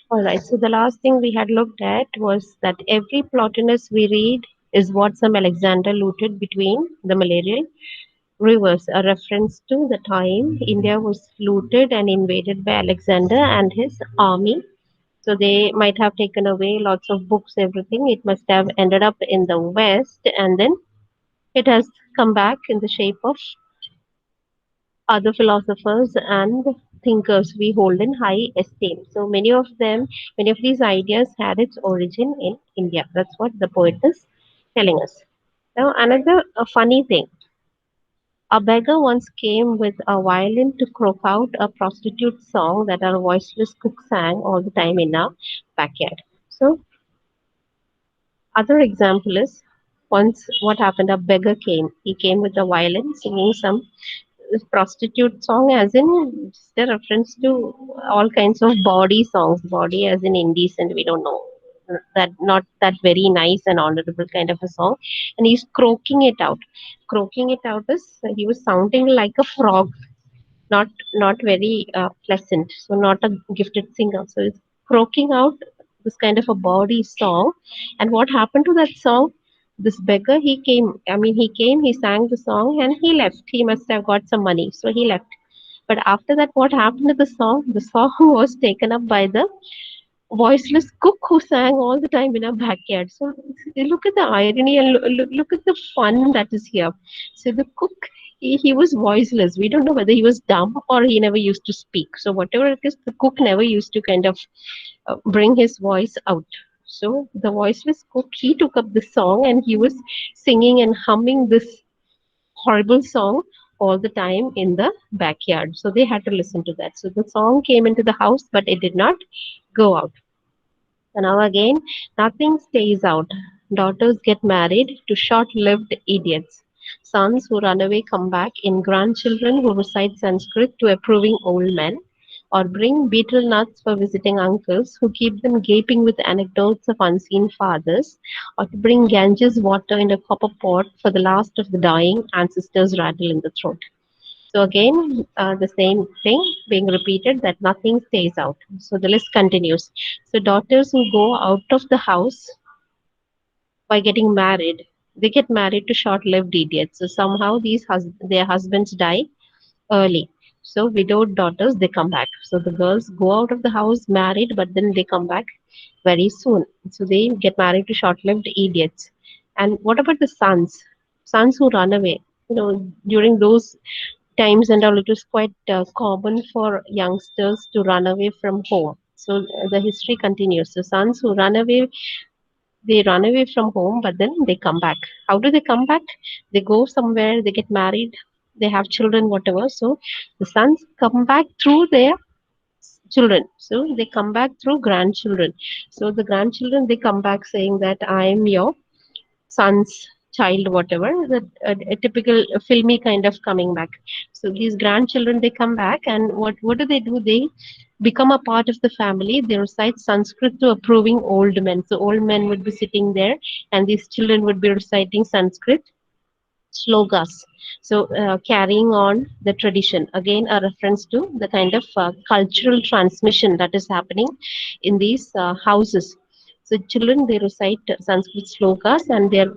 All right. So the last thing we had looked at was that every Plotinus we read is what some Alexander looted between the malarial rivers, a reference to the time India was looted and invaded by Alexander and his army. So they might have taken away lots of books, everything. It must have ended up in the West, and then it has come back in the shape of other philosophers and thinkers we hold in high esteem. So many of these ideas had its origin in India. That's what the poet is telling us. Now, another funny thing, a beggar once came with a violin to croak out a prostitute song that our voiceless cook sang all the time in our backyard. So, other example is once what happened, a beggar came. He came with a violin singing some prostitute song, as in just a reference to all kinds of bawdy songs, bawdy as in indecent, we don't know, that not that very nice and honorable kind of a song, and he's croaking it out. Croaking it out is he was sounding like a frog, not not very pleasant, so not a gifted singer, so he's croaking out this kind of a bawdy song. And what happened to that song, this beggar, he came, he came, he sang the song and he left. He must have got some money, so he left. But after that, what happened to the song? The song was taken up by the voiceless cook who sang all the time in our backyard. So look at the irony and look at the fun that is here. So the cook, he was voiceless. We don't know whether he was dumb or he never used to speak. So whatever it is, the cook never used to kind of bring his voice out. So the voiceless cook, he took up the song and he was singing and humming this horrible song all the time in the backyard. So they had to listen to that. So the song came into the house, but it did not go out. So now again, nothing stays out. Daughters get married to short lived idiots. Sons who run away come back in grandchildren who recite Sanskrit to approving old men, or bring betel nuts for visiting uncles who keep them gaping with anecdotes of unseen fathers, or to bring Ganges water in a copper pot for the last of the dying ancestors' rattle in the throat. So again, the same thing being repeated, that nothing stays out. So the list continues. So daughters who go out of the house by getting married, they get married to short-lived idiots. So somehow their husbands die early. So widowed daughters, they come back. So the girls go out of the house married, but then they come back very soon. So they get married to short-lived idiots. And what about the sons? Sons who run away. During those times and all, it was quite common for youngsters to run away from home. So the history continues. So sons who run away, they run away from home, but then they come back. How do they come back? They go somewhere, they get married, they have children, whatever. So the sons come back through their children. So they come back through grandchildren. So the grandchildren, they come back saying that I am your son's child, whatever, a typical filmy kind of coming back. So these grandchildren, they come back, and what do? They become a part of the family. They recite Sanskrit to approving old men. So old men would be sitting there, and these children would be reciting Sanskrit slogas. So carrying on the tradition, again a reference to the kind of cultural transmission that is happening in these houses. So children, they recite Sanskrit slokas, and their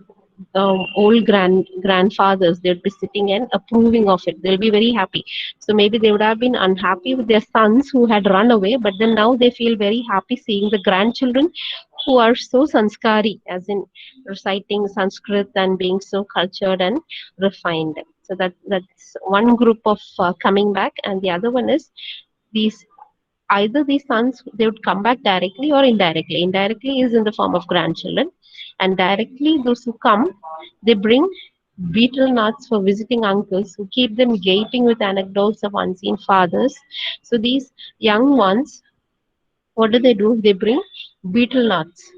old grandfathers, they'd be sitting and approving of it. They'll be very happy. So maybe they would have been unhappy with their sons who had run away, but then now they feel very happy seeing the grandchildren who are so sanskari, as in reciting Sanskrit and being so cultured and refined. So that's one group of coming back, and the other one is these, either these sons, they would come back directly or indirectly. Indirectly is in the form of grandchildren, and directly those who come, they bring betel nuts for visiting uncles who keep them gaping with anecdotes of unseen fathers. So these young ones, what do? They bring betel nuts.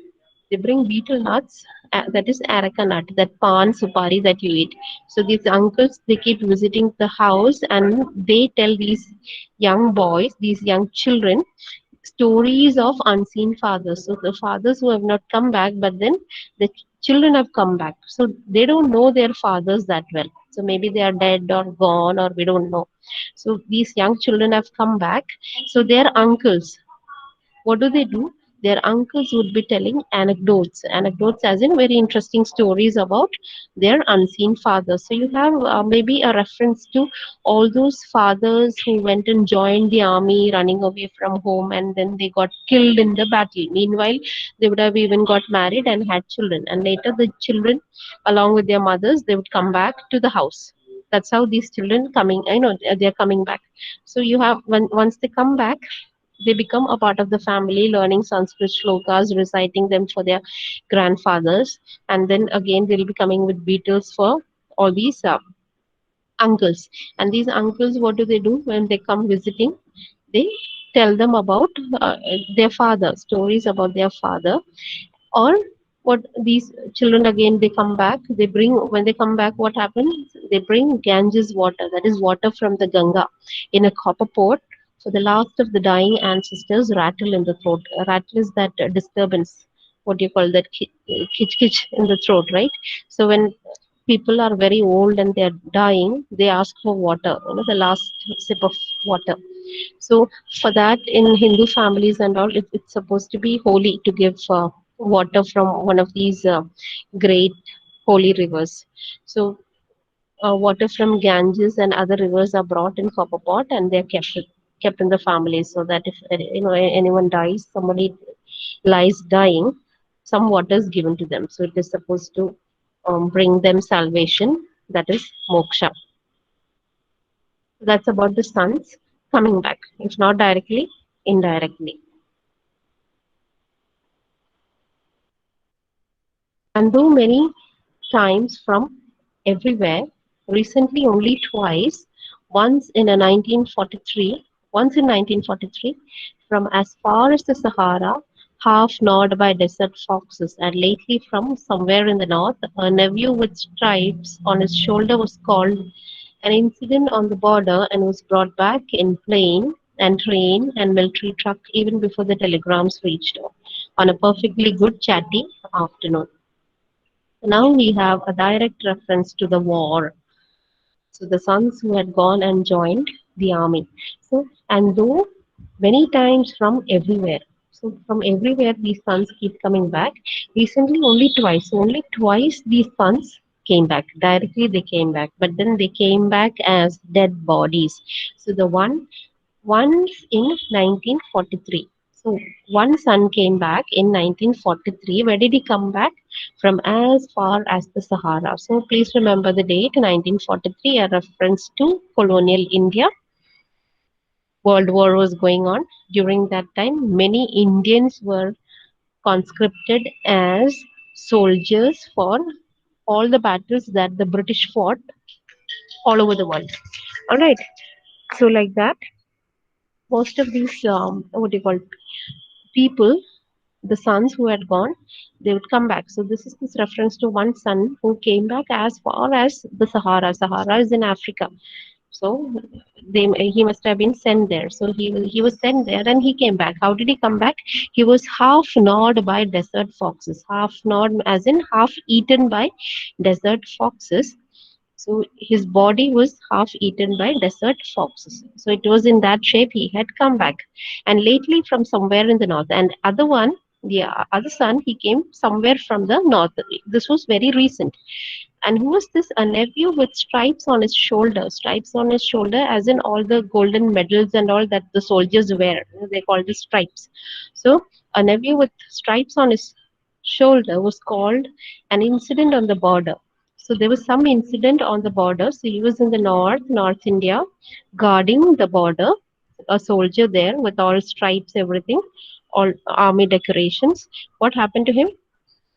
They bring betel nuts, that is areca nut, that pan supari that you eat. So these uncles, they keep visiting the house, and they tell these young boys, these young children, stories of unseen fathers. So the fathers who have not come back, but then the children have come back. So they don't know their fathers that well. So maybe they are dead or gone, or we don't know. So these young children have come back. So their uncles, what do? Their uncles would be telling anecdotes as in very interesting stories about their unseen fathers. So you have maybe a reference to all those fathers who went and joined the army, running away from home, and then they got killed in the battle. Meanwhile, they would have even got married and had children, and later the children, along with their mothers, they would come back to the house. That's how these children coming, they're coming back. So you have, when once they come back, they become a part of the family, learning Sanskrit shlokas, reciting them for their grandfathers, and then again they'll be coming with beetles for all these uncles. And these uncles, what do when they come visiting? They tell them about their father, stories about their father, or what these children again they come back, they bring, when they come back, what happens, they bring Ganges water, that is water from the Ganga, in a copper pot for the last of the dying ancestors. Rattle in the throat, rattle is that disturbance, what do you call that, kitch kitch in the throat, right? So when people are very old and they're dying, they ask for water, the last sip of water. So for that, in Hindu families and all, it's supposed to be holy to give water from one of these great holy rivers. So water from Ganges and other rivers are brought in copper pot, and they're kept in the family, so that if anyone dies, somebody lies dying, some water is given to them. So it is supposed to bring them salvation, that is moksha. That's about the sons coming back, if not directly, indirectly. And though many times from everywhere, recently only twice, once in a 1943, once in 1943, from as far as the Sahara, half gnawed by desert foxes, and lately from somewhere in the north, a nephew with stripes on his shoulder was called an incident on the border and was brought back in plane and train and military truck even before the telegrams reached on a perfectly good chatty afternoon. Now we have a direct reference to the war. So the sons who had gone and joined the army. So, and though many times from everywhere. So from everywhere these sons keep coming back. Recently only twice. Only twice these sons came back. Directly they came back. But then they came back as dead bodies. So the once in 1943. So one son came back in 1943. Where did he come back? From as far as the Sahara. So please remember the date 1943, a reference to colonial India. World War was going on. During that time, many Indians were conscripted as soldiers for all the battles that the British fought all over the world. All right. So like that, most of these what do you call people, the sons who had gone, they would come back. So this is this reference to one son who came back as far as the Sahara. Sahara is in Africa. So he must have been sent there. So he was sent there and he came back. How did he come back? He was half gnawed by desert foxes. Half gnawed as in half eaten by desert foxes. So his body was half eaten by desert foxes. So it was in that shape he had come back. And lately from somewhere in the north. And other one, the other son, he came somewhere from the north. This was very recent. And who was this? A nephew with stripes on his shoulder. Stripes on his shoulder, as in all the golden medals and all that the soldiers wear. They called it stripes. So a nephew with stripes on his shoulder was called an incident on the border. So there was some incident on the border. So he was in the North India, guarding the border, a soldier there with all stripes, everything, all army decorations. What happened to him?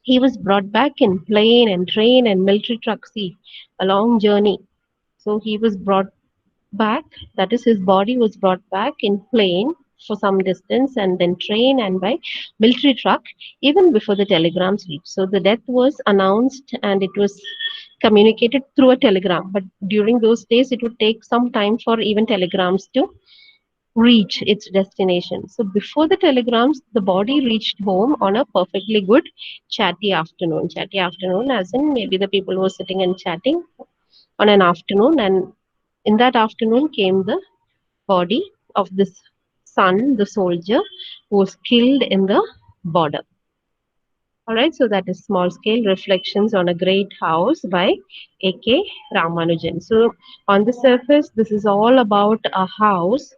He was brought back in plane and train and military truck. See, a long journey. So he was brought back, that is, his body was brought back in plane for some distance and then train and by military truck even before the telegrams reached. So the death was announced and it was communicated through a telegram. But during those days, it would take some time for even telegrams to reach its destination. So before the telegrams, the body reached home on a perfectly good chatty afternoon. Chatty afternoon, as in maybe the people were sitting and chatting on an afternoon, and in that afternoon came the body of this son, the soldier, who was killed in the border. All right, so that is small scale reflections on a great house by A.K. Ramanujan. So, on the surface, this is all about a house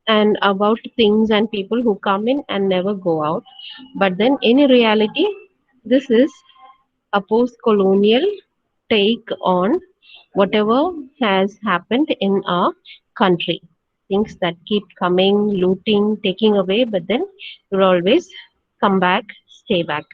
and about things and people who come in and never go out. But then, in reality, this is a post colonial take on whatever has happened in our country. Things that keep coming, looting, taking away, but then will always come back, stay back.